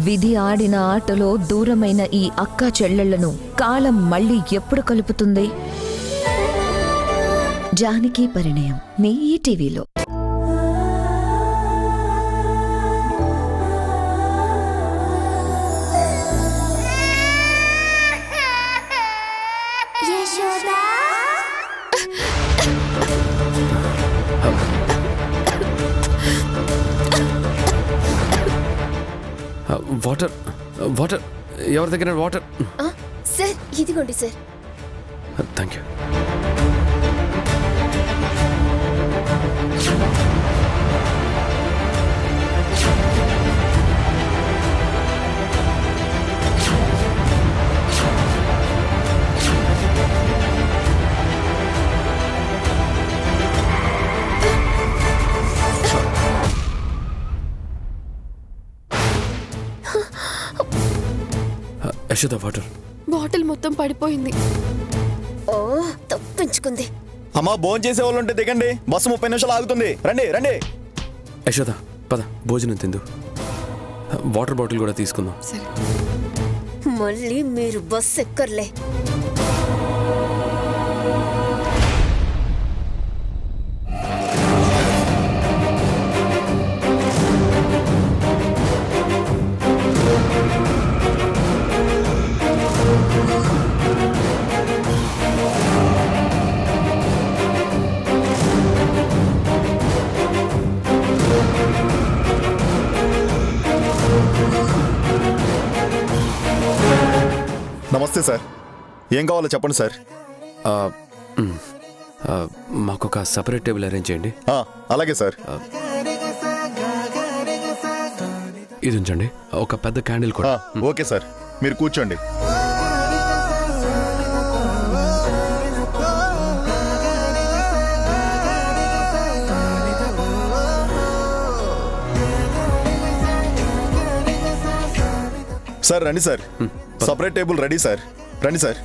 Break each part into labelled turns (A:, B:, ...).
A: విధి ఆడిన ఆటలో దూరమైన ఈ అక్కా చెల్లెళ్లను కాలం మళ్ళీ ఎప్పుడు కలుపుతుంది? జానకి పరిణయం మీ ఈటీవీలో.
B: వాటర్ వాటర్ ఎవరి దగ్గర వాటర్?
C: సార్ ఇదిగోండి sir.
B: Thank you. Yashoda water.
C: Bottle మొత్తం పడిపోయింది. ఓ తప్పించుకుంది.
D: అమ్మా భోజనం చేసే వాళ్ళు ఉంటే దిగండి, బస్సు 30 నిమిషాలు ఆగుతుంది. రండి రండి.
B: యశోద పద, భోజనం తిందు. వాటర్ బాటిల్ కూడా తీసుకుందాం.
C: సరే. మళ్ళీ మీరు బస్ ఎక్కర్లే.
D: నమస్తే సార్, ఏం కావాలో చెప్పండి సార్.
B: మాకు ఒక సపరేట్ టేబుల్ అరేంజ్ చేయండి.
D: అలాగే సార్.
B: ఇది ఉంచండి, ఒక పెద్ద క్యాండిల్ కూడా.
D: ఓకే సార్, మీరు కూర్చోండి. సార్ రండి sir, separate table ready sir. రండి సార్.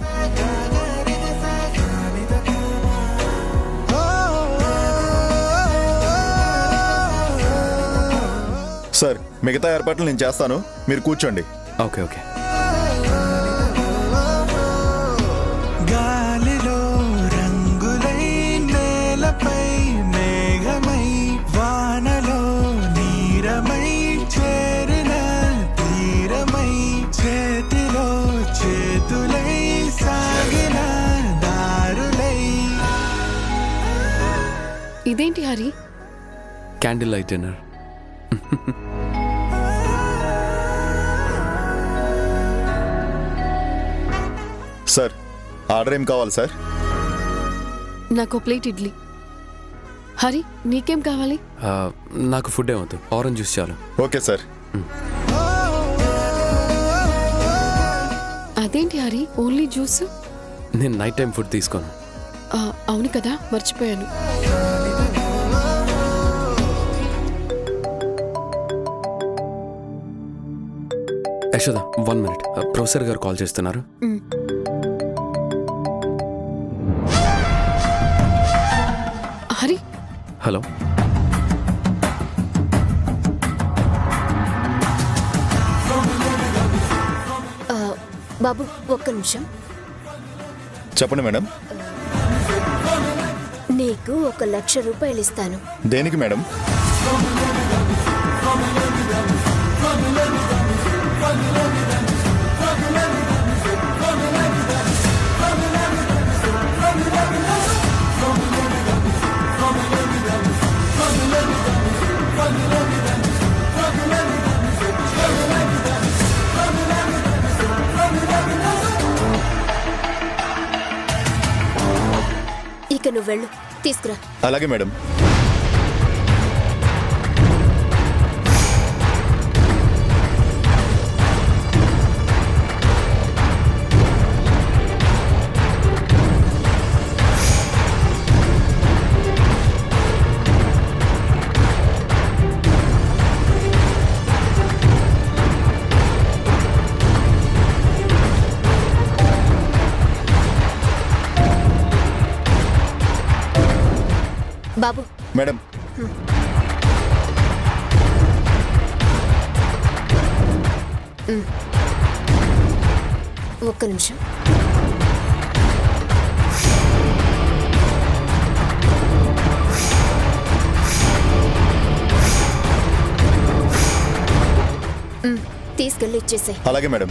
D: సార్ మిగతా ఏర్పాట్లు నేను చేస్తాను, మీరు కూర్చోండి.
B: Okay okay.
E: గాలిలో రంగులై నేలపై మేఘమై వానలో నీరమై చేరిన తీరమై చేతిలో చేతులై సాగిన దారులై.
C: ఇదేంటి Hari?
B: Candle light dinner.
D: Sir order ఏం కావాలి సార్?
C: నాకు ప్లేట్ ఇడ్లీ. హరి నీకేం కావాలి?
B: నాకు ఫుడ్ ఏమవుతుంది, ఆరెంజ్ జ్యూస్ చాలు.
D: Okay sir.
C: అదేంటి హరి ఓన్లీ జ్యూస్?
B: నేను నైట్ టైం ఫుడ్ తీసుకోను.
C: అవును కదా, మర్చిపోయాను.
B: యశోద 1 minute, ప్రొఫెసర్ గారు కాల్ చేస్తున్నారు.
C: హరి.
B: హలో.
C: బాబు ఒక్క నిమిషం.
D: చెప్పండి మేడం.
C: నీకు 1,00,000 రూపాయలు ఇస్తాను.
D: దేనికి మేడం?
C: ఇక నువ్వు వెళ్ళు, తీసుకురా.
D: అలాగే మేడం.
C: బాబు.
D: మేడం.
C: ఒక్క నిమిషం. తీసుకెళ్ళి ఇచ్చేసాయి.
D: అలాగే మేడం.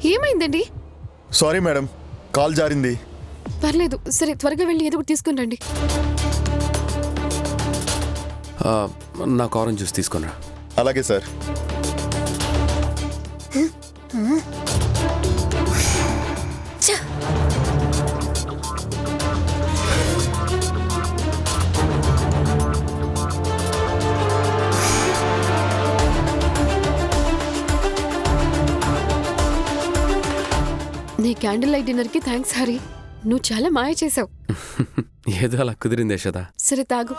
F: ఏమైందండి?
D: సారీ మేడం, కాల్ జారింది.
F: పర్లేదు, సరే త్వరగా వెళ్ళి ఏదో ఒకటి తీసుకుని రండి.
B: నాకు ఆరెంజ్ జ్యూస్ తీసుకునిరా.
D: అలాగే సార్.
F: నీ క్యాండిల్ లైట్ డిన్నర్ కి థ్యాంక్స్ హరి. నువ్వు చాలా మాయ చేసావు.
B: ఏదో అలా కుదిరింది యశోద.
F: సరే తాగు.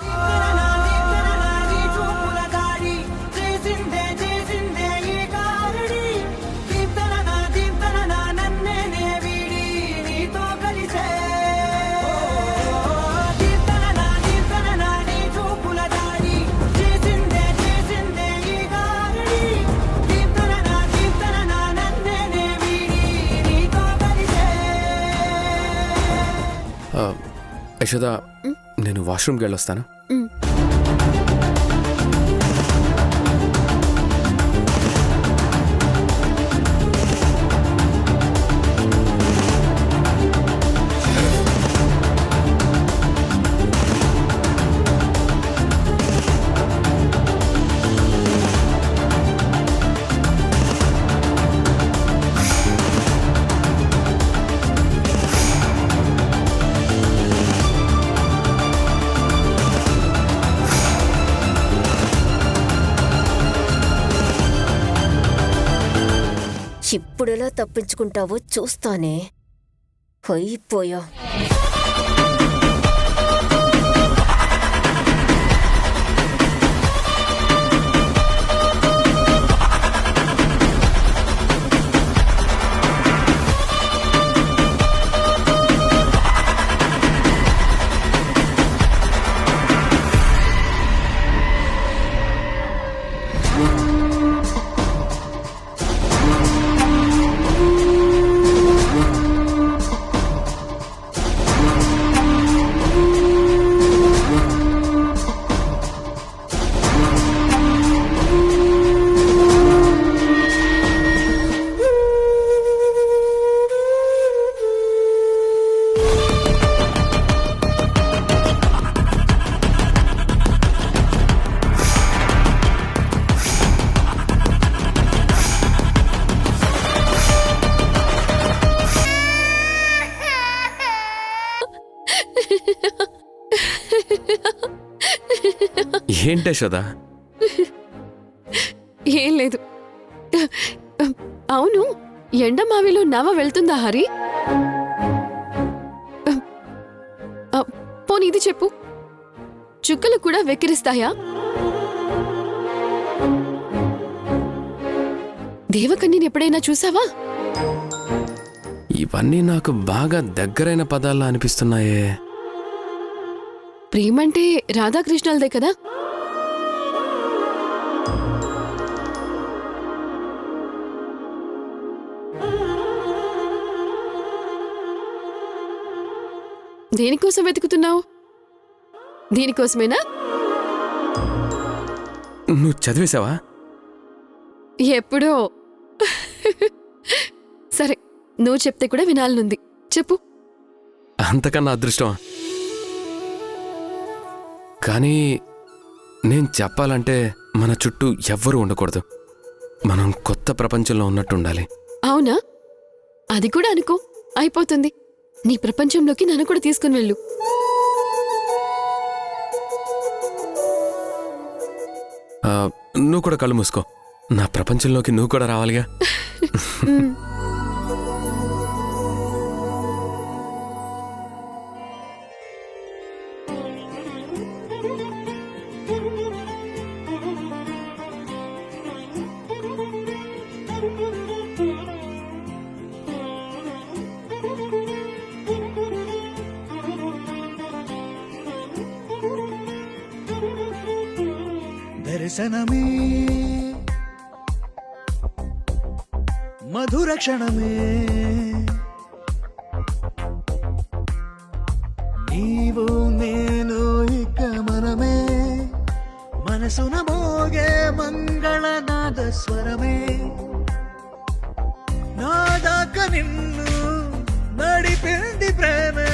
B: యశోద, నేను వాష్రూమ్కి వెళ్ళొస్తాను.
C: ఇప్పుడెలా తప్పించుకుంటావో చూస్తానే. అయిపోయా.
B: ఏంటి యశోద?
F: ఏం లేదు. అవును, ఎండమావిలో నవ వెళ్తుందా హరి? పోనీ ఇది చెప్పు, చుక్కలు కూడా వెక్కిరిస్తాయా? దేవకన్యని ఎప్పుడైనా చూసావా?
B: ఇవన్నీ నాకు బాగా దగ్గరైన పదాల్లో అనిపిస్తున్నాయే.
F: ప్రేమంటే రాధాకృష్ణలదే కదా. దేనికోసం వెతుకుతున్నావు? దీనికోసమేనా?
B: నువ్వు చదివేశావా?
F: ఎప్పుడో. సరే, నువ్వు చెప్తే కూడా వినాలనుంది, చెప్పు.
B: అంతకన్నా అదృష్టం. కానీ నేను చెప్పాలంటే మన చుట్టూ ఎవ్వరూ ఉండకూడదు. మనం కొత్త ప్రపంచంలో ఉన్నట్టు ఉండాలి.
F: అవునా? అది కూడా అనుకో, అయిపోతుంది. నీ ప్రపంచంలోకి నన్ను కూడా తీసుకుని వెళ్ళు.
B: నువ్వు కూడా కళ్ళు మూసుకో. నా ప్రపంచంలోకి నువ్వు కూడా రావాలిగా.
E: వ్యసనమే మధుర క్షణమే నీవు నేను ఇక మనమే మనసున మోగే మంగళనాద స్వరమే నాదాక నిన్ను నడిపింది ప్రేమే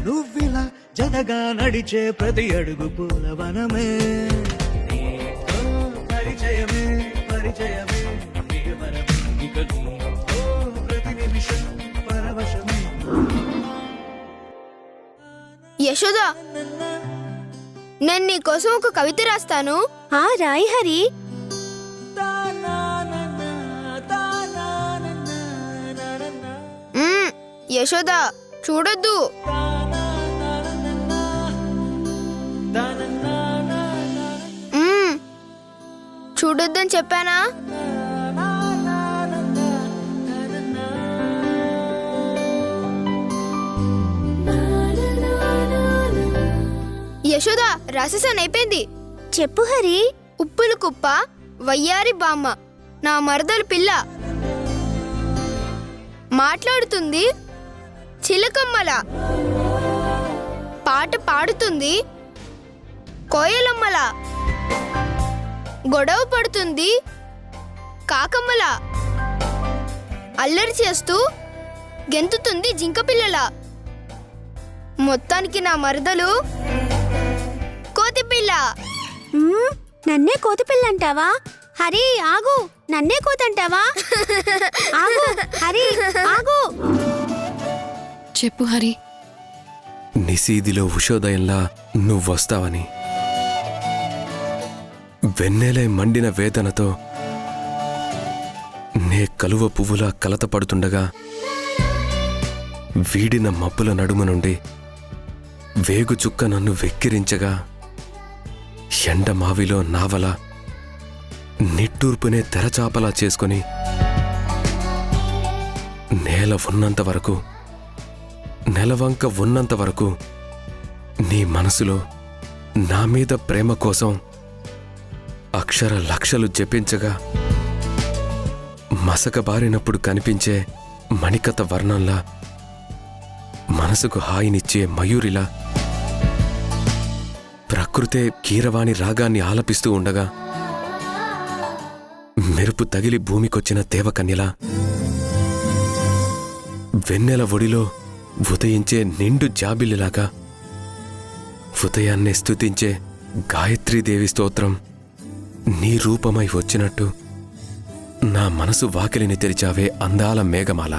E: నువ్విలా జతగా నడిచే ప్రతి అడుగు పూలవనమే నీతో పరిచయమే పరిచయమే ప్రియవరమే ఇక నీతో ప్రతి నిమిషం పరవశమే
G: యశోద నేను నీకోసం ఒక కవిత రాస్తాను. రాయి హరి. యశోద చూడొద్దు. చూడొద్దని చెప్పానా? యశోద రాసేసాను, అయిపోయింది. చెప్పు హరి. ఉప్పులు కుప్ప వయ్యారి బామ్మ నా మరదలు పిల్ల మాట్లాడుతుంది చిలకమ్మల, పాట పాడుతుంది కోయలమ్మల, గొడవ పడుతుంది కాకమ్మల, అల్లరి చేస్తూ గెంతుతుంది జింక పిల్లల. మొత్తానికి నా మరదలు కోతిపిల్ల. నన్నే కోతిపిల్ల అంటావా? హరి ఆగు, నన్నే కోతంటావా? ఆగు హరి ఆగు.
F: చెప్పు హరి.
B: నిశీదిలో ఉషోదయంలా నువ్వొస్తావని, వెన్నెలై మండిన వేదనతో నే కలువ పువ్వులా కలతపడుతుండగా, వీడిన మబ్బుల నడుము నుండి వేగుచుక్క నన్ను వెక్కిరించగా, ఎండమావిలో నావల నిట్టూర్పునే తెరచాపలా చేసుకుని నేల ఉన్నంత వరకు, నెలవంక ఉన్నంత వరకు నీ మనసులో నా మీద ప్రేమ కోసం అక్షర లక్షలు జపించగా, మసకబారినప్పుడు కనిపించే మణికత వర్ణంలా, మనసుకు హాయినిచ్చే మయూరిలా, ప్రకృతే కీరవాణి రాగాన్ని ఆలపిస్తూ ఉండగా, మెరుపు తగిలి భూమికొచ్చిన దేవకన్యలా, వెన్నెల ఒడిలో ఉదయించే నిండు జాబిల్లిలాగా, ఉదయాన్నే స్తుతించే గాయత్రీదేవి స్తోత్రం నీ రూపమై వచ్చినట్టు నా మనసు వాకిలిని తెరిచావే అందాల మేఘమాల.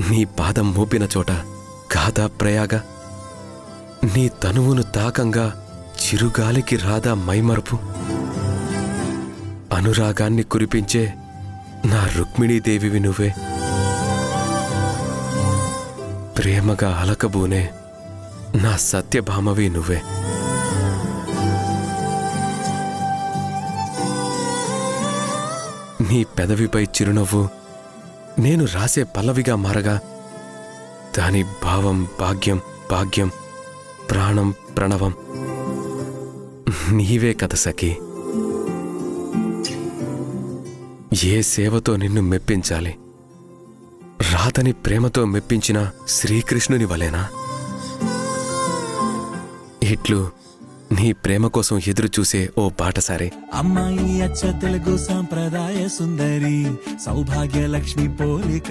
B: నీ పాదం మోపిన చోట కాదా ప్రయాగ, నీ తనువును తాకంగా చిరుగాలికి రాదా మైమరుపు, అనురాగాన్ని కురిపించే నా రుక్మిణీదేవివి నువ్వే, ప్రేమగా అలకబూనే నా సత్యభామవి నువ్వే. నీ పెదవిపై చిరునవ్వు నేను రాసే పల్లవిగా మారగా, దాని భావం భాగ్యం భాగ్యం, ప్రాణం ప్రణవం నీవే కథ సఖీ. ఏ సేవతో నిన్ను మెప్పించాలి, రాతని ప్రేమతో మెప్పించిన శ్రీకృష్ణుని వలెనా? ఇట్లు నీ ప్రేమ కోసం ఎదురుచూసే ఓ బాటసారే.
E: అమ్మాయి అచ్చ తెలుగు సాంప్రదాయ సుందరి, సౌభాగ్య లక్ష్మి పోలిక.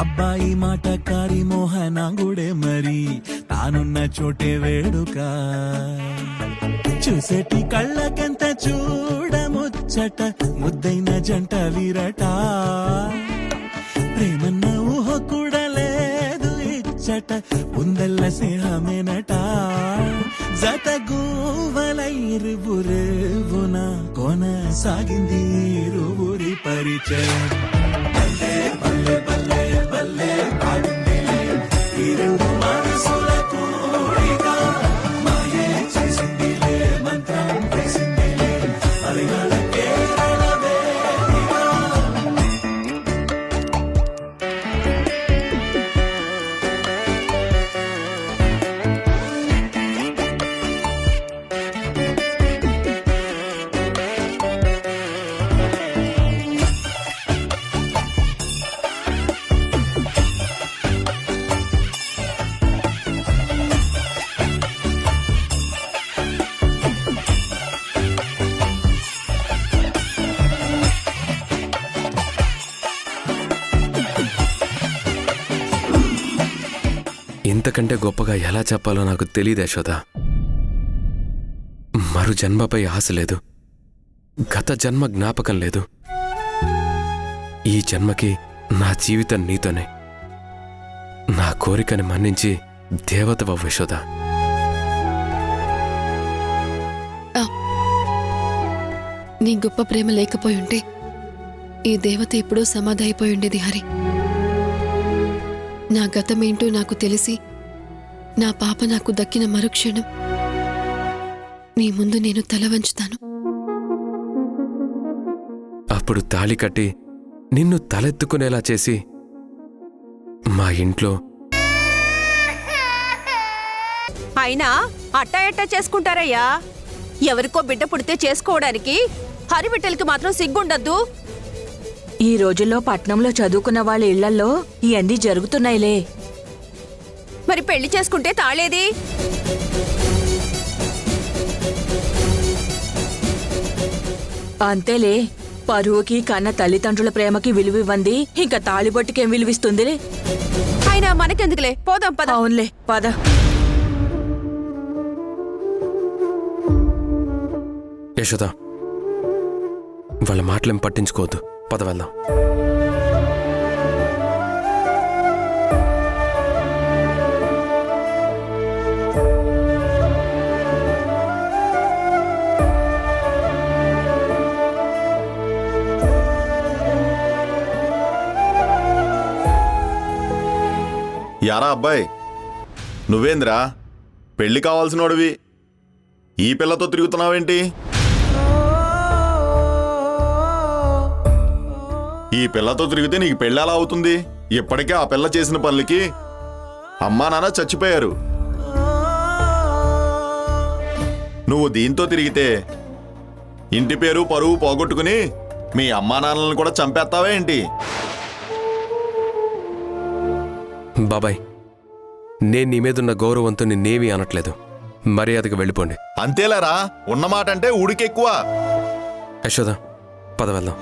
E: అబ్బాయి మాటకారి మోహనాంగుడే మరి, తానున్న చోటే వేడుక. చూసేటి కళ్ళకెంత చూడముచ్చట, ముద్దైన జంట వీరట. ప్రేమన్న ఊహ కూడా లేదు ఇచ్చట, ఉందల్ల స్నేహమేనట. జత గూవలైరువురేవున కొనసాగింది ఇరువురి పరిచయం. బల్లే బల్లే బల్లే బల్లే పాడిందిలే ఈ రెండు మనసుల కోరిక. మాయే చేసిందిలే మంత్రం వేసిందిలే అలగల కేరళ వేదిక.
B: ఇంతకంటే గొప్పగా ఎలా చెప్పాలో నాకు తెలియదు యశోద. మరు జన్మపై ఆశ లేదు, గత జన్మ జ్ఞాపకం లేదు. ఈ జన్మకి నా జీవితం నీతోనే. నా కోరికని మన్నించి దేవతవ యశోద.
F: నీ గొప్ప ప్రేమ లేకపోయి ఉంటే ఈ దేవత ఎప్పుడూ సమాధి అయిపోయి ఉండేది హరి. నా గతమేంటో నాకు తెలిసి నా పాప నాకు దక్కిన మరుక్షణం నీ ముందు నేను తల వంచుతాను.
B: అప్పుడు తాళి కట్టి నిన్ను తలెత్తుకునేలా చేసి మా ఇంట్లో
H: అయినా అట్టా ఎట్టా చేసుకుంటారయ్యా? ఎవరికో బిడ్డ పుడితే చేసుకోవడానికి హరిబిడ్డలకి మాత్రం సిగ్గుండద్దు.
I: ఈ రోజుల్లో పట్నంలో చదువుకున్న వాళ్ళ ఇళ్లల్లో ఇవన్నీ జరుగుతున్నాయిలే.
H: మరి పెళ్లి చేసుకుంటే తాళేది?
I: అంతేలే, పరువుకి కన్న తల్లిదండ్రుల ప్రేమకి విలువివ్వంది ఇంకా తాళిబొట్టుకేం విలువిస్తుందిలే.
H: అయినా మనకెందుకులే, పోదాం పద.
I: అవునులే, పద.
B: యశోద, వాళ్ళ మాటలేం పట్టించుకోవద్దు, పద వెళ్దాం.
D: యారా అబ్బాయి, నువ్వేంద్రా పెళ్లి కావాల్సినోడివి ఈ పిల్లతో తిరుగుతున్నావేంటి? ఈ పిల్లతో తిరిగితే నీకు పెళ్ళి ఎలా అవుతుంది? ఇప్పటికే ఆ పిల్ల చేసిన పనులకి అమ్మా నాన్న చచ్చిపోయారు. నువ్వు దీంతో తిరిగితే ఇంటి పేరు పరువు పోగొట్టుకుని మీ అమ్మా నాన్నలను కూడా చంపేస్తావా ఏంటి?
B: బాబాయ్, నేను నీ మీదున్న గౌరవంతో నిన్నేమీ అనట్లేదు. మర్యాదకు వెళ్ళిపోండి.
D: అంతేలేరా, ఉన్నమాట అంటే ఉడికెక్కువ.
B: యశోద, పద వెళ్దాం.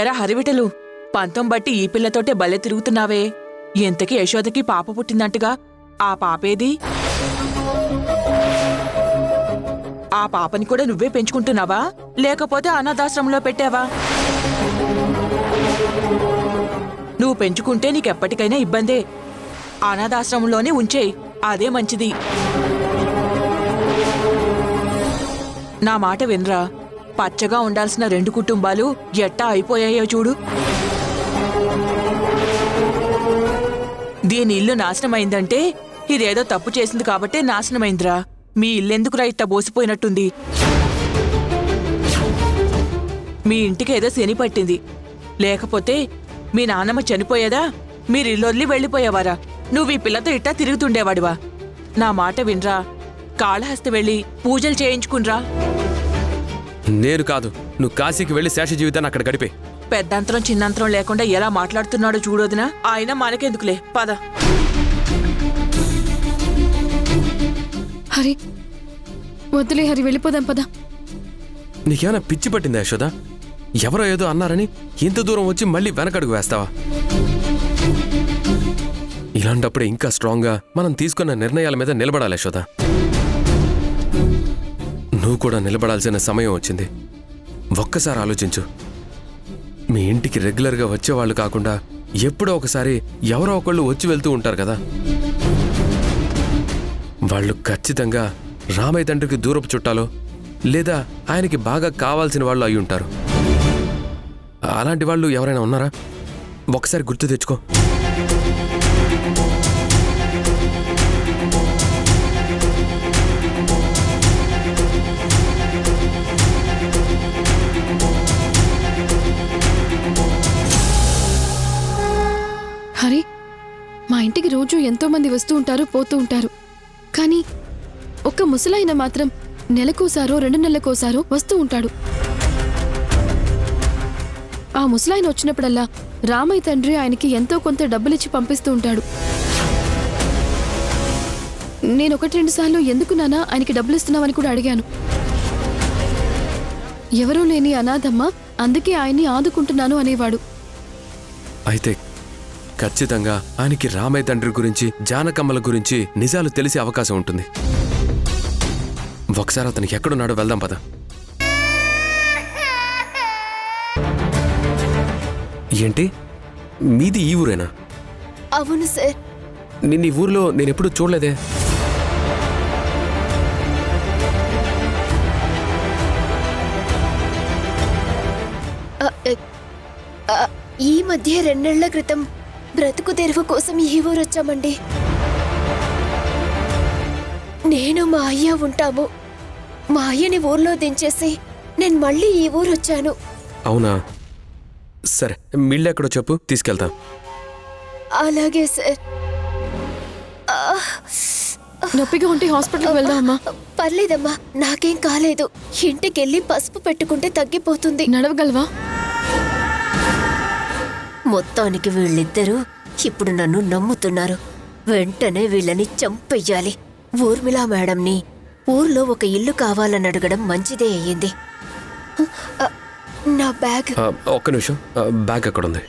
I: ఎరా హరివిటలు, పంతం బట్టి ఈ పిల్లతోటే బల్లె తిరుగుతున్నావే. ఎంతకీ యశోదకి పాప పుట్టిందంటగా, ఆ పాపేది? ఆ పాపని కూడా నువ్వే పెంచుకుంటున్నావా, లేకపోతే అనాథాశ్రమంలో పెట్టావా? నువ్వు పెంచుకుంటే నీకెప్పటికైనా ఇబ్బందే. అనాథాశ్రమంలోనే ఉంచేయి, అదే మంచిది. నా మాట వినరా, పచ్చగా ఉండాల్సిన రెండు కుటుంబాలు ఎట్టా అయిపోయాయో చూడు. దీని ఇల్లు నాశనమైందంటే ఇదేదో తప్పు చేసింది కాబట్టే నాశనమైందిరా. మీ ఇల్లెందుకురా ఇట్ట బోసిపోయినట్టుంది? మీ ఇంటికి ఏదో శని పట్టింది, లేకపోతే మీ నాన్నమ్మ చనిపోయేదా? మీరిల్లొర్లి వెళ్ళిపోయేవారా? నువ్వు ఈ పిల్లతో ఇట్టా తిరుగుతుండేవాడివా? నా మాట వినరా, కాళహస్తి వెళ్ళి పూజలు చేయించుకున్రా.
B: నేను కాదు, నువ్వు కాశీకి వెళ్ళి శేష జీవితాన్ని అక్కడ గడిపే.
I: పెద్దంతరం చిన్నంతరం లేకుండా ఎలా మాట్లాడుతున్నాడో చూడొదినా. ఆయన మనకెందుకులే, పద.
F: హరి, వద్దులే హరి, వెళ్ళిపోదాం పద.
B: నీకేమైనా పిచ్చి పట్టిందా యశోద? ఎవరో ఏదో అన్నారని ఇంత దూరం వచ్చి మళ్ళీ వెనకడుగు వేస్తావా? ఇలాంటప్పుడే ఇంకా స్ట్రాంగ్గా మనం తీసుకున్న నిర్ణయాల మీద నిలబడాలి యశోద. నువ్వు కూడా నిలబడాల్సిన సమయం వచ్చింది. ఒక్కసారి ఆలోచించు. మీ ఇంటికి రెగ్యులర్గా వచ్చేవాళ్ళు కాకుండా ఎప్పుడో ఒకసారి ఎవరో ఒకళ్ళు వచ్చి వెళ్తూ ఉంటారు కదా. వాళ్ళు ఖచ్చితంగా రామయ్య తండ్రికి దూరపు చుట్టాలో లేదా ఆయనకి బాగా కావాల్సిన వాళ్ళు అయి ఉంటారు. అలాంటి వాళ్ళు ఎవరైనా ఉన్నారా? ఒకసారి గుర్తు తెచ్చుకో.
F: ఇంటికి రోజు ఎంతో మంది వస్తూ ఉంటారు, పోతూ ఉంటారు. కానీ ఒక్క ముసలాయన మాత్రం నెలకోసారో 2 నెలలకోసారో వస్తూ ఉంటాడు. ఆ ముసలాయన వచ్చినప్పుడల్లా రామయ్య తండ్రి ఆయనకి ఎంతో కొంత డబ్బులిచ్చి పంపిస్తూ ఉంటాడు. నేను 1-2 సార్లు ఎందుకు నాన్న ఆయనకి డబ్బులిస్తున్నావని కూడా అడిగాను. ఎవరూ లేని అనాథమ్మ, అందుకే ఆయన్ని ఆదుకుంటున్నాను అనేవాడు.
B: అయితే ఖచ్చితంగా ఆయనకి రామయ్య తండ్రి గురించి, జానకమ్మల గురించి నిజాలు తెలిసే అవకాశం ఉంటుంది. ఒకసారి అతనికి ఎక్కడున్నాడో వెళ్దాం పద. ఏంటి మీది ఈ ఊరేనా?
C: అవును సార్.
B: నిన్న ఈ ఊర్లో నేనెప్పుడు చూడలేదే.
C: ఈ మధ్య 2 నెలల క్రితం బ్రతుకు తెరువు కోసం ఈ ఊరొచ్చామండి. నేను మా అయ్య ఉంటాము. మా అయ్యని ఊర్లో దించేసి నేను మళ్ళీ ఈ ఊరొచ్చాను.
B: అవునా, సరే మీళ్ళెక్కడో చెప్పు, తీసుకెళ్తా.
C: అలాగే సార్.
F: నొప్పిగా ఉంటే హాస్పిటల్కి వెళ్దామమ్మా.
C: పర్లేదమ్మా, నాకేం కాలేదు. ఇంటికెళ్ళి పసుపు పెట్టుకుంటే తగ్గిపోతుంది.
F: నడవగలవా?
C: మొత్తానికి వీళ్ళిద్దరూ ఇప్పుడు నన్ను నమ్ముతున్నారు. వెంటనే వీళ్ళని చంపెయ్యాలి. ఊర్మిళా మేడంని ఊర్లో ఒక ఇల్లు కావాలని అడగడం మంచిదే అయ్యింది. నా బ్యాగ్.
B: ఒక్క నిమిషం, బ్యాగ్ ఎక్కడుంది?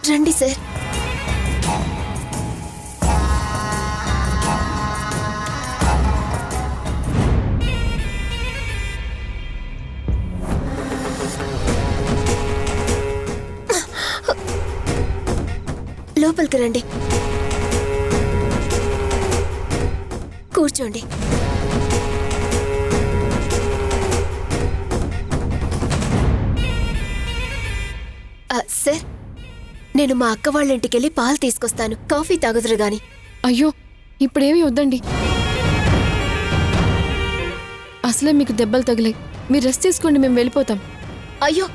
C: రండి సార్. లోపలికి రండి, కూర్చోండి. సార్, నేను మా అక్క వాళ్ళ ఇంటికెళ్ళి పాలు తీసుకొస్తాను. కాఫీ తాగుదురు గాని.
F: అయ్యో, ఇప్పుడేమీ వద్దండి. అసలే మీకు దెబ్బలు తగిలాయి. మీరు రెస్ట్ తీసుకోండి, మేము వెళ్ళిపోతాం.
C: అయ్యో,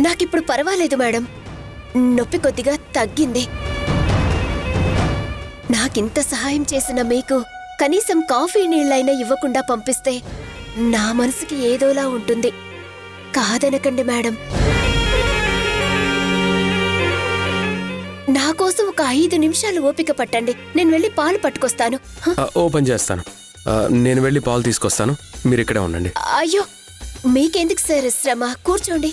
C: నాకిప్పుడు పర్వాలేదు మేడం. నొప్పి కొద్దిగా తగ్గింది. నాకింత సహాయం చేసిన మీకు కనీసం కాఫీ నీళ్ళైనా ఇవ్వకుండా పంపిస్తే నా మనసుకి ఏదోలా ఉంటుంది. కాదనకండి మేడం. నా కోసం ఒక 5 నిమిషాలు ఓపిక పట్టండి. నేను వెళ్ళి పాలు పట్టుకొస్తాను.
B: ఓపెన్ చేస్తాను. నేను వెళ్ళి పాలు తీసుకొస్తాను, మీరు ఇక్కడే ఉండండి.
C: అయ్యో, మీకెందుకు సార్ శ్రమ? కూర్చోండి,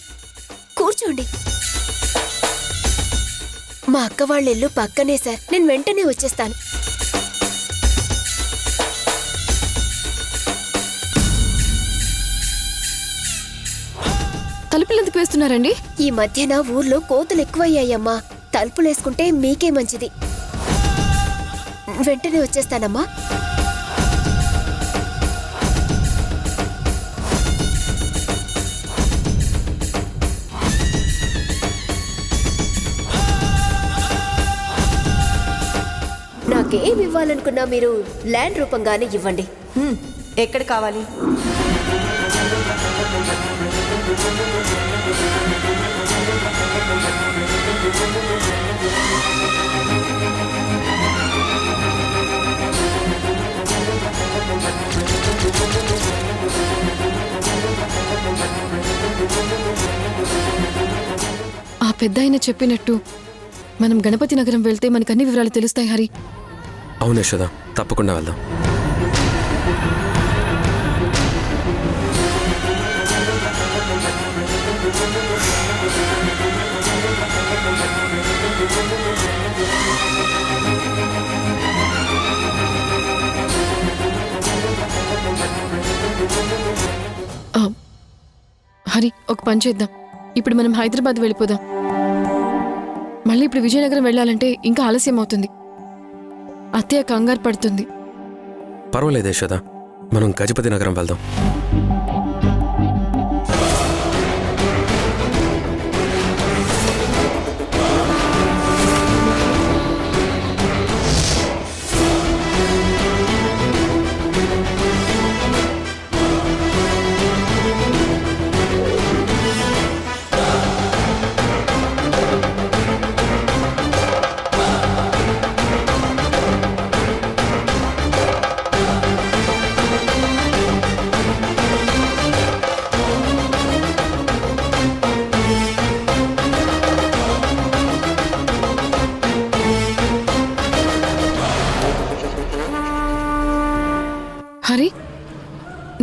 C: కూర్చోండి. మా అక్క వాళ్ళ ఇల్లు పక్కనే సార్. నేను వెంటనే వచ్చేస్తాను.
F: తలుపులు ఎందుకు వేస్తున్నారండి?
C: ఈ మధ్యన ఊర్లో కోతులు ఎక్కువయ్యాయమ్మా. తలుపులేసుకుంటే మీకే మంచిది. వెంటనే వచ్చేస్తానమ్మా. నాకేం ఇవ్వాలనుకున్నా మీరు ల్యాండ్ రూపంగానే ఇవ్వండి.
H: ఎక్కడ కావాలి?
F: ఆ పెద్దాయన చెప్పినట్టు మనం గణపతి నగరం వెళ్తే మనకు అన్ని వివరాలు తెలుస్తాయి హరి.
B: అవును యశోద, తప్పకుండా వెళ్దాం.
F: హరి, ఒక పని చేద్దాం. ఇప్పుడు మనం హైదరాబాద్ వెళ్ళిపోదాం. మళ్ళీ ఇప్పుడు విజయనగరం వెళ్ళాలంటే ఇంకా ఆలస్యం అవుతుంది. అత్తయ్య కంగారు పడుతుంది.
B: పర్వాలేదు యశోద, మనం గజపతి నగరం వెళ్దాం.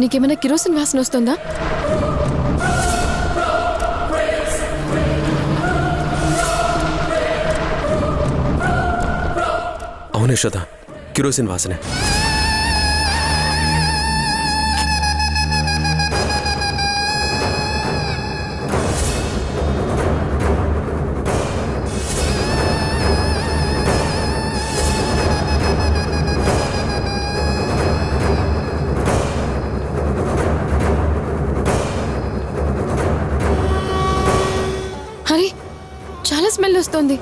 F: నీకేమైనా కిరోసిన్ వాసన వస్తుందా?
B: అవును యశోద, కిరోసిన్ వాసనే.
F: హరి, చాలా స్మెల్ వస్తుంది.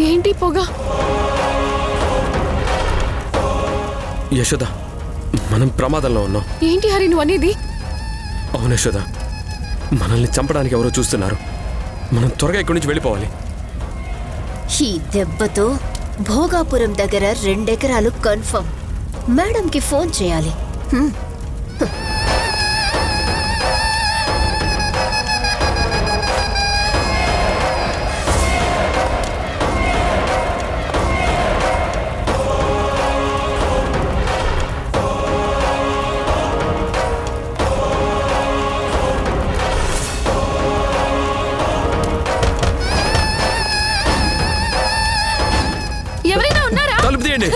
F: ఏంటి పొగ?
B: యశోద, మనం ప్రమాదంలో ఉన్నాం.
F: ఏంటి హరి నువ్వు అనేది?
B: అవును యశోద, మనల్ని చంపడానికి ఎవరో చూస్తున్నారు. మనం త్వరగా ఇక్కడి నుంచి వెళ్ళిపోవాలి.
C: ఈ దెబ్బతో భోగాపురం దగ్గర 2 ఎకరాలు కన్ఫర్మ్. మేడంకి ఫోన్ చేయాలి.
F: ఎవరైనా ఉన్నారా?
B: తలుపు తీయండి.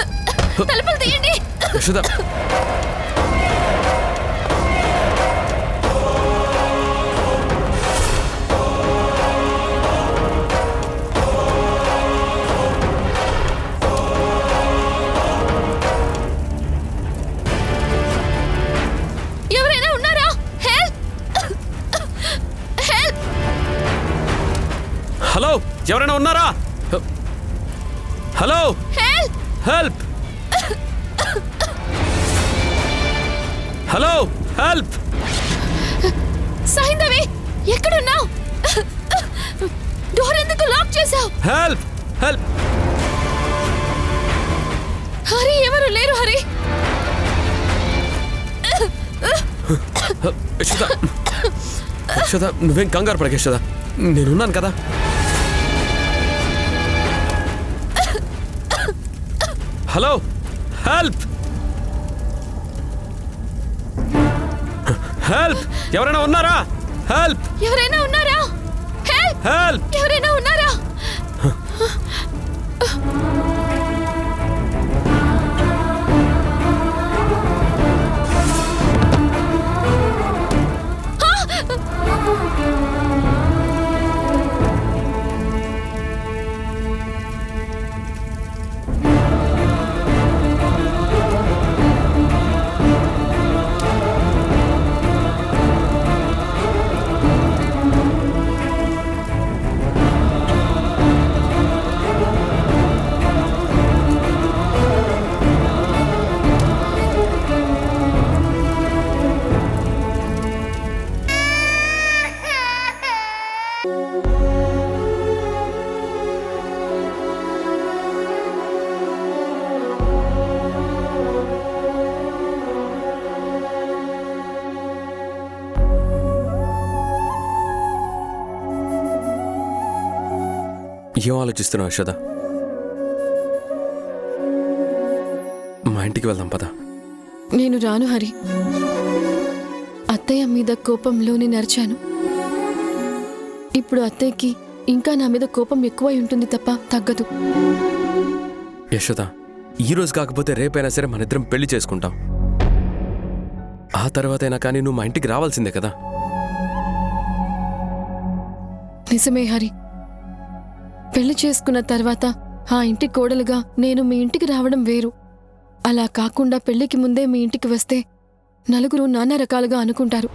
F: తలుపులు తీయండి.
B: యశోద,
F: ఎవరైనా ఉన్నారా? హెల్ప్! హెల్ప్!
B: హలో, ఎవరైనా ఉన్నారా? Hello,
F: help!
B: Help! Hello, help!
F: Saindhavi, ఎక్కడున్నావు? డోర్ ఎందుకు లాక్ చేశావు?
B: హెల్ప్! హెల్ప్!
F: హరి, ఎవరు లేరు హరి.
B: యశోద, యశోద, నువ్వేం కంగారు పడక యశోద, నేనున్నాను కదా. Hello, help! హెల్ప్! ఎవరైనా ఉన్నారా? హెల్ప్!
F: ఎవరైనా ఉన్నారా? హెల్ప్!
B: హెల్ప్!
F: ఎవరైనా ఉన్నారా?
B: ఏం ఆలోచిస్తున్నావు యశోద? మా ఇంటికి వెళ్దాం పద.
F: నేను రాను హరి. అత్తయ్య మీద కోపంలోనే నరిచాను. ఇప్పుడు అత్తయ్యకి ఇంకా నా మీద కోపం ఎక్కువై ఉంటుంది తప్ప తగ్గదు.
B: యశోద, ఈరోజు కాకపోతే రేపైనా సరే మనిద్దరం పెళ్లి చేసుకుంటాం. ఆ తర్వాతైనా కానీ నువ్వు మా ఇంటికి రావాల్సిందే కదా.
F: నిజమే హరి. పెళ్లి చేసుకున్న తర్వాత ఆ ఇంటి కోడలుగా నేను మీ ఇంటికి రావడం వేరు. అలా కాకుండా పెళ్లికి ముందే మీ ఇంటికి వస్తే నలుగురు నానా రకాలుగా అనుకుంటారు.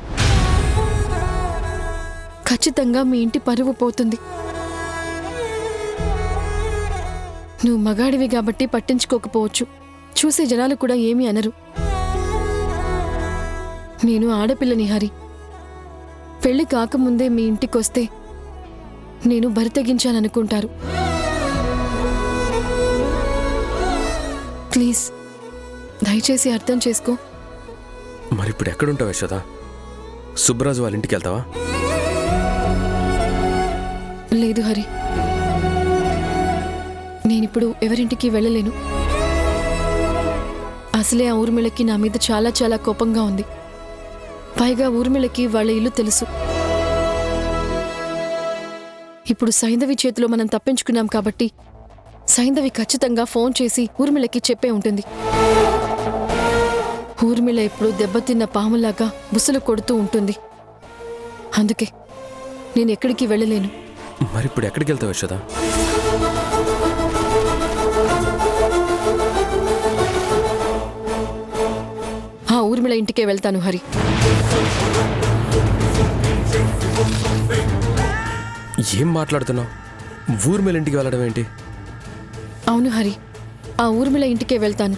F: ఖచ్చితంగా మీ ఇంటి పరువు పోతుంది. నువ్వు మగాడివి కాబట్టి పట్టించుకోకపోవచ్చు. చూసే జనాలు కూడా ఏమీ అనరు. నేను ఆడపిల్లని హరి. పెళ్లి కాకముందే మీ ఇంటికొస్తే నేను బరి తెగించాననుకుంటారు. ప్లీజ్ దయచేసి అర్థం చేసుకో.
B: మరిప్పుడు ఎక్కడుంటావు యశోద? సుబ్బరాజు వాళ్ళ ఇంటికి వెళ్తావా?
F: లేదు హరి, నేనిప్పుడు ఎవరింటికి వెళ్ళలేను. అసలే ఆ ఊర్మిళకి నా మీద చాలా చాలా కోపంగా ఉంది. పైగా ఊర్మిళకి వాళ్ళ ఇల్లు తెలుసు. ఇప్పుడు సైంధవి చేతిలో మనం తప్పించుకున్నాం కాబట్టి సైంధవి ఖచ్చితంగా ఫోన్ చేసి ఊర్మిళకి చెప్పే ఉంటుంది. ఊర్మిళ ఇప్పుడు దెబ్బతిన్న పాములాగా బుసలు కొడుతూ ఉంటుంది. అందుకే నేను ఎక్కడికి వెళ్ళలేను.
B: మరిప్పుడు ఎక్కడికి వెళ్తావు యశోద?
F: ఆ ఊర్మిళ ఇంటికే వెళ్తాను హరి.
B: ఏం మాట్లాడుతున్నావు? ఊర్మిళ ఇంటికి వెళ్ళడం ఏంటి?
F: అవును హరి, ఆ ఊర్మిళ ఇంటికే వెళ్తాను.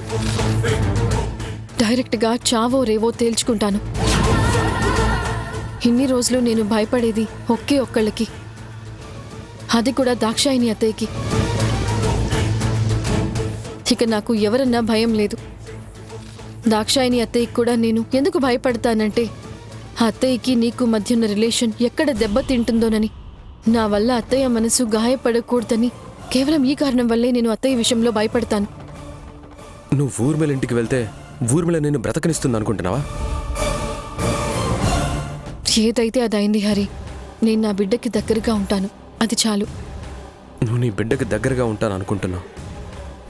F: డైరెక్ట్గా చావో రేవో తేల్చుకుంటాను. ఇన్ని రోజులు నేను భయపడేది ఒకే ఒక్కళ్ళకి, అది కూడా దాక్షాయిని అత్తయ్యకి. ఇక నాకు ఎవరన్నా భయం లేదు. దాక్షాయిని అత్తయ్యకి కూడా నేను ఎందుకు భయపడతానంటే ఆ అత్తయ్యకి నీకు మధ్య ఉన్న రిలేషన్ ఎక్కడ దెబ్బతింటుందోనని. నా వల్ల అత్తయ్య మనసు గాయపడకూడదని కేవలం ఈ కారణం వల్లే నేను అత్తయ్య విషయంలో భయపడతాను.
B: నువ్వు ఊర్మిళ ఇంటికి వెళ్తే ఊర్మిళ నేను బ్రతకనిస్తుంది అనుకుంటున్నావా?
F: ఏదైతే అదైంది హరి. నేను నా బిడ్డకి దగ్గరగా ఉంటాను, అది చాలు.
B: నువ్వు నీ బిడ్డకి దగ్గరగా ఉంటాను అనుకుంటున్నావు,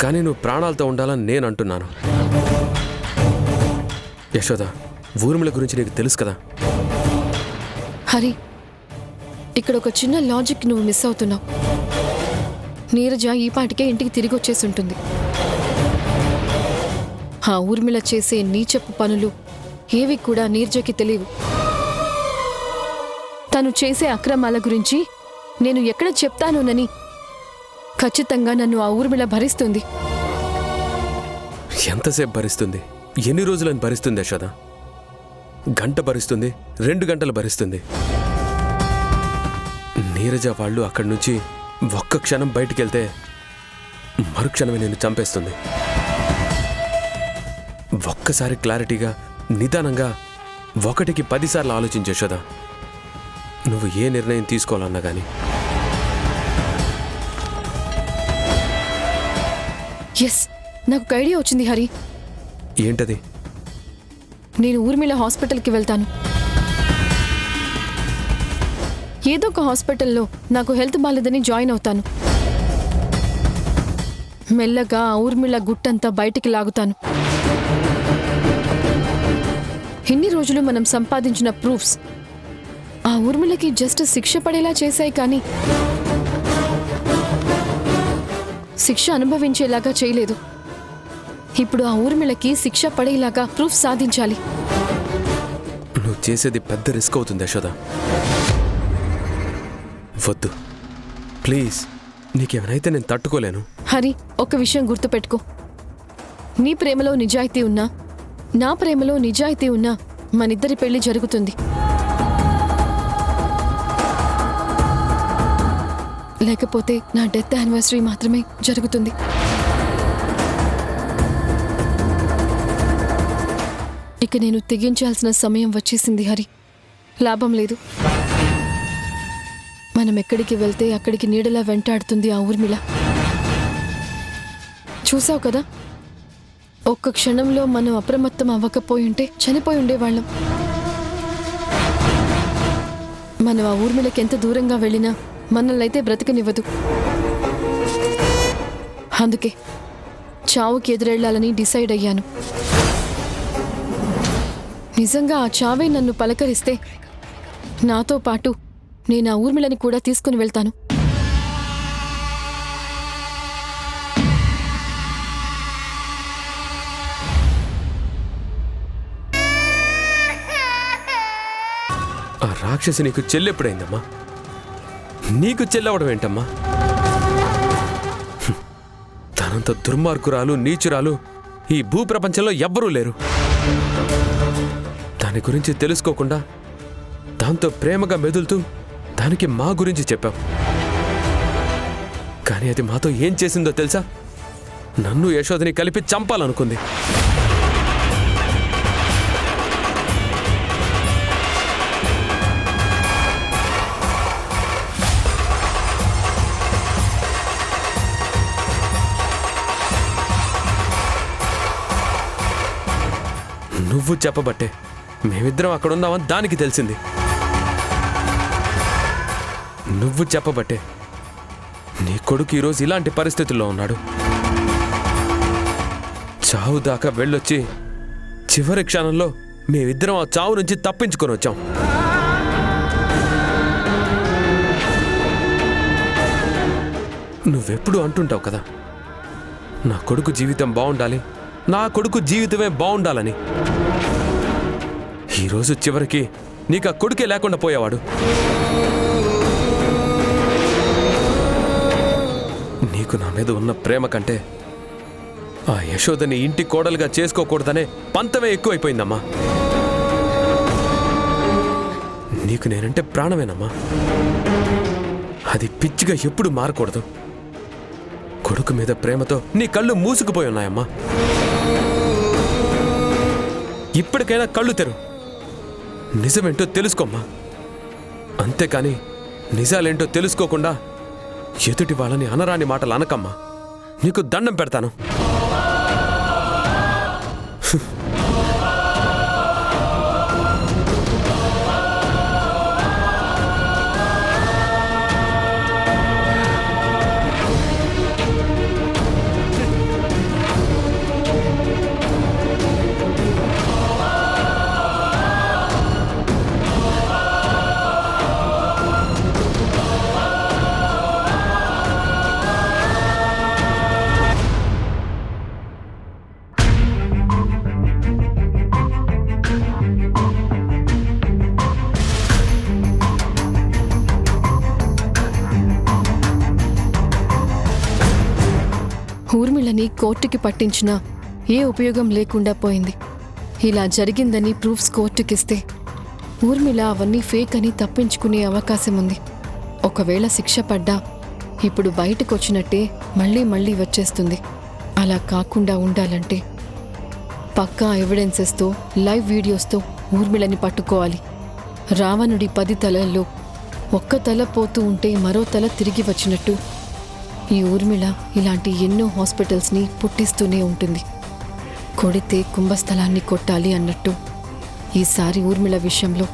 B: కానీ నువ్వు ప్రాణాలతో ఉండాలని నేను అంటున్నాను. యశోద, ఊర్మిళ గురించి నీకు తెలుసు కదా.
F: హరి, ఇక్కడ ఒక చిన్న లాజిక్ నువ్వు మిస్ అవుతున్నావు. నీరజ ఈ పాటికే ఇంటికి తిరిగి వచ్చేసి ఉంటుంది. ఆ ఊర్మిళ చేసే నీచపు పనులు ఏవి కూడా నీరజకి తెలియవు. తను చేసే అక్రమాల గురించి నేను ఎక్కడ చెప్తానోనని ఖచ్చితంగా నన్ను ఆ ఊర్మిళ భరిస్తుంది.
B: ఎంతసేపు భరిస్తుంది? ఎన్ని రోజులని భరిస్తుంది యశోద? గంట భరిస్తుంది, 2 గంటలు భరిస్తుంది. నీరజ వాళ్ళు అక్కడి నుంచి ఒక్క క్షణం బయటికి వెళ్తే మరుక్షణమే నేను చంపేస్తుంది. ఒక్కసారి క్లారిటీగా నిదానంగా 1కి 10 సార్లు ఆలోచించు యశోద, నువ్వు ఏ నిర్ణయం తీసుకోవాలన్నా కానీ.
F: ఎస్, నాకు ఒక ఐడియా వచ్చింది హరి.
B: ఏంటది?
F: నేను ఊర్మిళ హాస్పిటల్కి వెళ్తాను. ఏదో ఒక హాస్పిటల్లో నాకు హెల్త్ బాలేదని జాయిన్ అవుతాను. మెల్లగా ఆ ఊర్మిళ గుట్టంతా బయటికి లాగుతాను. ఇన్ని రోజులు మనం సంపాదించిన ప్రూఫ్స్ ఆ ఊర్మిళకి జస్ట్ శిక్ష పడేలా చేశాయి, కానీ శిక్ష అనుభవించేలాగా చేయలేదు. ఇప్పుడు ఆ ఊర్మిళకి శిక్ష పడేలాగా ప్రూఫ్ సాధించాలి.
B: నువ్వు చేసేది పెద్ద రిస్క్ అవుతుంది యశోద. వద్దు ప్లీజ్, నీకేమైనా నేను తట్టుకోలేను.
F: హరి, ఒక విషయం గుర్తుపెట్టుకో. నీ ప్రేమలో నిజాయితీ ఉన్నా, నా ప్రేమలో నిజాయితీ ఉన్నా మనిద్దరి పెళ్లి జరుగుతుంది. లేకపోతే నా డెత్ యానివర్సరీ మాత్రమే జరుగుతుంది. ఇక నేను తెగించాల్సిన సమయం వచ్చేసింది హరి. లాభం లేదు. మనం ఎక్కడికి వెళ్తే అక్కడికి నీడలా వెంటాడుతుంది ఆ ఊర్మిళ. చూసావు కదా, ఒక్క క్షణంలో మనం అప్రమత్తం అవ్వకపోయి ఉంటే చనిపోయి ఉండేవాళ్ళం. మనం ఆ ఊర్మిళకి ఎంత దూరంగా వెళ్ళినా మనల్నైతే బ్రతకనివ్వదు. అందుకే చావుకి ఎదురెళ్లాలని డిసైడ్ అయ్యాను. నిజంగా ఆ చావే నన్ను పలకరిస్తే నాతో పాటు నేను ఆ ఊర్మిళని కూడా తీసుకుని వెళ్తాను.
B: ఆ రాక్షసి నీకు చెల్లెప్పుడైందమ్మా? నీకు చెల్లవడం ఏంటమ్మా? తనంత దుర్మార్గురాలు, నీచురాలు ఈ భూప్రపంచంలో ఎవ్వరూ లేరు. దాని గురించి తెలుసుకోకుండా దాంతో ప్రేమగా మెదులుతూ దానికి మా గురించి చెప్పావు. కానీ అది మాతో ఏం చేసిందో తెలుసా? నన్ను యశోదని కలిపి చంపాలనుకుంది. నువ్వు చెప్పబట్టే మేమిద్దరం అక్కడున్నామని దానికి తెలిసింది. నువ్వు చెప్పబట్టే నీ కొడుకు ఈరోజు ఇలాంటి పరిస్థితుల్లో ఉన్నాడు. చావు దాకా వెళ్ళొచ్చి చివరి క్షణంలో మేమిద్దరం ఆ చావు నుంచి తప్పించుకొని వచ్చాం. నువ్వెప్పుడు అంటుంటావు కదా, నా కొడుకు జీవితం బాగుండాలి, నా కొడుకు జీవితమే బాగుండాలని. ఈరోజు చివరికి నీకు ఆ కొడుకే లేకుండా పోయేవాడు. నీకు నా మీద ఉన్న ప్రేమ కంటే ఆ యశోదని ఇంటి కోడలుగా చేసుకోకూడదనే పంతమే ఎక్కువైపోయిందమ్మా. నీకు నేనంటే ప్రాణమేనమ్మా. అది పిచ్చిగా ఎప్పుడు మారకూడదు. కొడుకు మీద ప్రేమతో నీ కళ్ళు మూసుకుపోయి ఉన్నాయమ్మా. ఇప్పటికైనా కళ్ళు తెరు, నిజమేంటో తెలుసుకోమ్మా. అంతేకాని నిజాలేంటో తెలుసుకోకుండా ఎదుటి వాళ్ళని అనరాని మాటలు అనకమ్మా. నీకు దండం పెడతాను.
F: ఊర్మిళని కోర్టుకి పట్టించినా ఏ ఉపయోగం లేకుండా పోయింది. ఇలా జరిగిందని ప్రూఫ్స్ కోర్టుకిస్తే ఊర్మిళ అవన్నీ ఫేక్ అని తప్పించుకునే అవకాశం ఉంది. ఒకవేళ శిక్ష పడ్డా ఇప్పుడు బయటకొచ్చినట్టే మళ్ళీ మళ్ళీ వచ్చేస్తుంది. అలా కాకుండా ఉండాలంటే పక్కా ఎవిడెన్సెస్తో, లైవ్ వీడియోస్తో ఊర్మిళని పట్టుకోవాలి. రావణుడి 10 తలల్లో ఒక్క తల పోతూ ఉంటే మరో తల తిరిగి వచ్చినట్టు ఈ ఊర్మిళ ఇలాంటి ఎన్నో హాస్పిటల్స్ని పుట్టిస్తూనే ఉంటుంది. కొడితే కుంభస్థలాన్ని కొట్టాలి అన్నట్టు ఈసారి ఊర్మిళ విషయంలో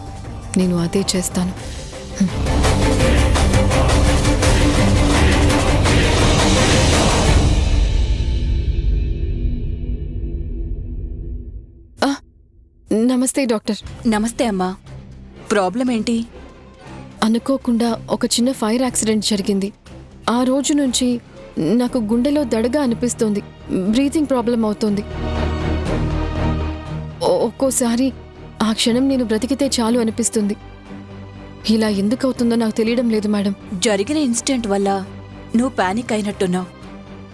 F: నేను అదే చేస్తాను. నమస్తే డాక్టర్.
J: నమస్తే అమ్మా. ప్రాబ్లం ఏంటి?
F: అనుకోకుండా ఒక చిన్న ఫైర్ యాక్సిడెంట్ జరిగింది. ఆ రోజు నుంచి నాకు గుండెలో దడగా అనిపిస్తోంది. బ్రీతింగ్ ప్రాబ్లం అవుతోంది. ఒక్కోసారి ఆ క్షణం నేను బ్రతికితే చాలు అనిపిస్తుంది. ఇలా ఎందుకు అవుతుందో నాకు తెలియడం లేదు మేడం.
J: జరిగిన ఇన్సిడెంట్ వల్ల నువ్వు పానిక్ అయినట్టున్నావు.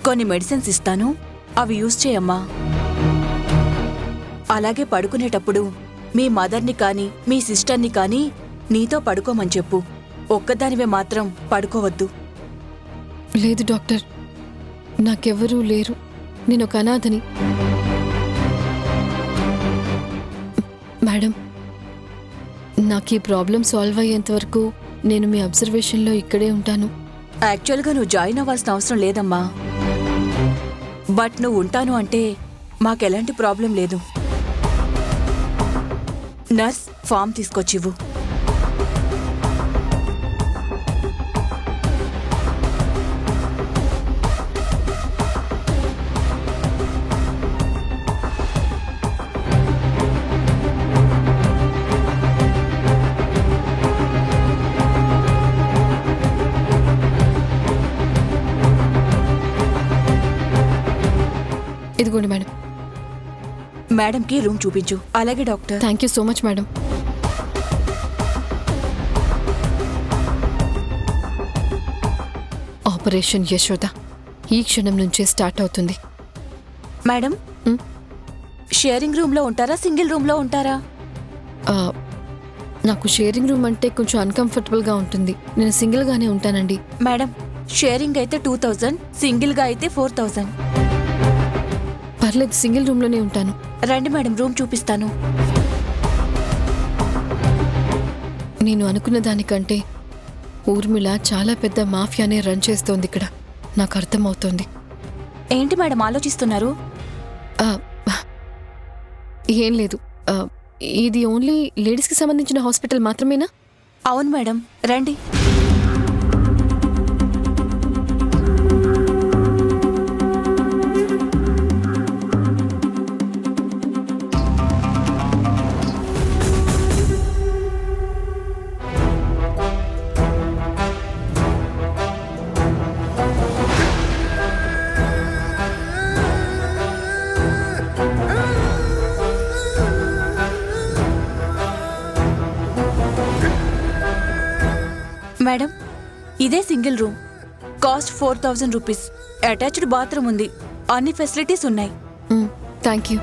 J: కొన్ని మెడిసిన్స్ ఇస్తాను, అవి యూజ్ చేయమ్మా. అలాగే పడుకునేటప్పుడు మీ మదర్ని కానీ మీ సిస్టర్ని కానీ నీతో పడుకోమని చెప్పు. ఒక్కదానివే మాత్రం పడుకోవద్దు.
F: లేదు డాక్టర్, నాకెవ్వరూ లేరు. నేను ఒక అనాథని. మేడం, నాకు ఈ ప్రాబ్లం సాల్వ్ అయ్యేంత వరకు నేను మీ అబ్జర్వేషన్లో ఇక్కడే ఉంటాను.
J: యాక్చువల్గా నువ్వు జాయిన్ అవ్వాల్సిన అవసరం లేదమ్మా. బట్ నువ్వు ఉంటాను అంటే మాకెలాంటి ప్రాబ్లం లేదు. నర్స్, ఫామ్ తీసుకొచ్చివ్వు.
F: ఇదిగోండి మేడం.
J: మేడంకి రూమ్ చూపించు. అలాగే doctor.
F: Thank you so much madam. Operation Yashoda ఈ క్షణం నుంచే స్టార్ట్ అవుతుంది.
J: మేడం, షేరింగ్ రూమ్లో ఉంటారా, సింగిల్ రూమ్లో ఉంటారా?
F: నాకు షేరింగ్ రూమ్ అంటే కొంచెం అన్కంఫర్టబుల్గా ఉంటుంది. నేను సింగిల్గానే ఉంటానండి.
J: మేడం, షేరింగ్ అయితే 2000, సింగిల్గా అయితే 4000.
F: పర్లేదు, సింగిల్ రూమ్లోనే ఉంటాను.
J: రండి మేడం, రూమ్ చూపిస్తాను.
F: నేను అనుకున్న దానికంటే ఊర్మిళ చాలా పెద్ద మాఫియానే రన్ చేస్తోంది ఇక్కడ. నాకు అర్థమవుతోంది.
J: ఏంటి మేడం ఆలోచిస్తున్నారు?
F: ఆ, ఏం లేదు. ఇది ఓన్లీ లేడీస్కి సంబంధించిన హాస్పిటల్ మాత్రమేనా?
J: అవును మేడం, రండి. మేడం, ఇదే single room. Cost 4000 rupees. Attached bathroom ఉంది. అన్ని ఫెసిలిటీస్ ఉన్నాయి.
F: Thank you.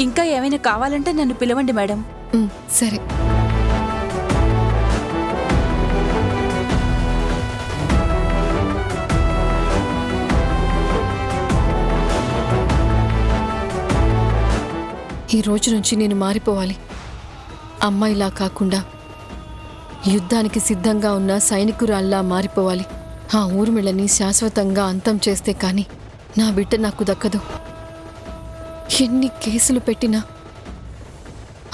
J: ఇంకా ఏమైనా కావాలంటే నన్ను పిలవండి మేడం.
F: సరే. ఈ రోజు నుంచి నేను మారిపోవాలి. అమ్మాయిలా కాకుండా యుద్ధానికి సిద్ధంగా ఉన్న సైనికురాల్లా మారిపోవాలి. ఆ ఊర్మిళని శాశ్వతంగా అంతం చేస్తే కాని నా బిడ్డ నాకు దక్కదు. ఎన్ని కేసులు పెట్టినా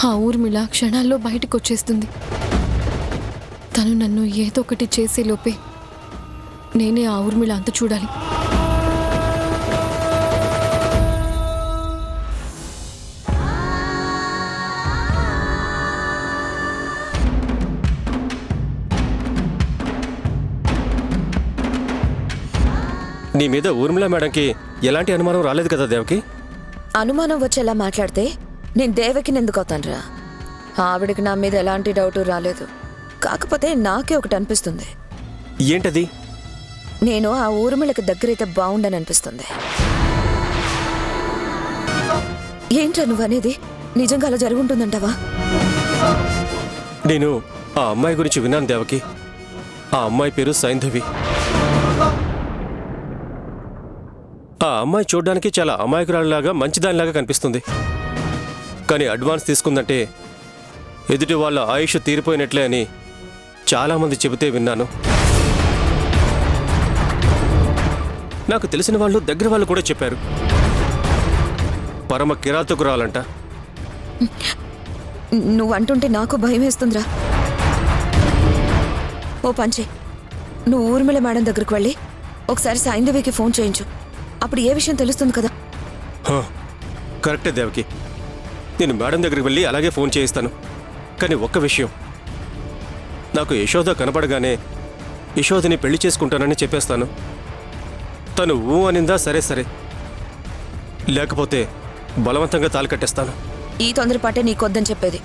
F: ఆ ఊర్మిళ క్షణాల్లో బయటకొచ్చేస్తుంది. తను నన్ను ఏదో ఒకటి చేసేలోపే నేనే ఆ ఊర్మిళ అంత చూడాలి.
K: నీ మీద ఊర్మిళ మేడంకి ఎలాంటి అనుమానం రాలేదు కదా దేవకి?
A: అనుమానం వచ్చేలా మాట్లాడితే నేను దేవకిని ఎందుకు అవుతానురా? ఆవిడకి నా మీద ఎలాంటి డౌట్ రాలేదు. కాకపోతే నాకే ఒకటి అనిపిస్తుంది.
K: ఏంటది?
A: నేను ఆ ఊర్మిళకి దగ్గరైతే బాగుండని అనిపిస్తుంది. ఏంట్రా నువ్వనేది? నిజంగా అలా జరుగుంటుందంటావా?
K: నేను ఆ అమ్మాయి గురించి విన్నాను దేవకి. ఆ అమ్మాయి పేరు సైంధవి. ఆ అమ్మాయి చూడ్డానికి చాలా అమాయకురాలిలాగా మంచిదానిలాగా కనిపిస్తుంది. కానీ అడ్వాన్స్ తీసుకుందంటే ఎదుటి వాళ్ళ ఆయుష్ తీరిపోయినట్లే అని చాలామంది చెబితే విన్నాను. నాకు తెలిసిన వాళ్ళు, దగ్గర వాళ్ళు కూడా చెప్పారు. పరమ కిరాతకురాలంట.
A: నువ్వు అంటుంటే నాకు భయం వేస్తుందిరా. ఓ పంచే, నువ్వు ఊర్మిళ మేడం దగ్గరకు వెళ్ళి ఒకసారి సైంధవికి ఫోన్ చేయించు. అప్పుడు ఏ విషయం తెలుస్తుంది కదా.
K: కరెక్టే దేవకి. నేను మేడం దగ్గరికి వెళ్ళి అలాగే ఫోన్ చేయిస్తాను. కానీ ఒక్క విషయం, నాకు యశోద కనపడగానే యశోదని పెళ్లి చేసుకుంటానని చెప్పేస్తాను. తను ఊ అనిందా సరే సరే, లేకపోతే బలవంతంగా తాళి కట్టేస్తాను.
A: ఈ తొందరపాటే నీకొద్దని చెప్పేది.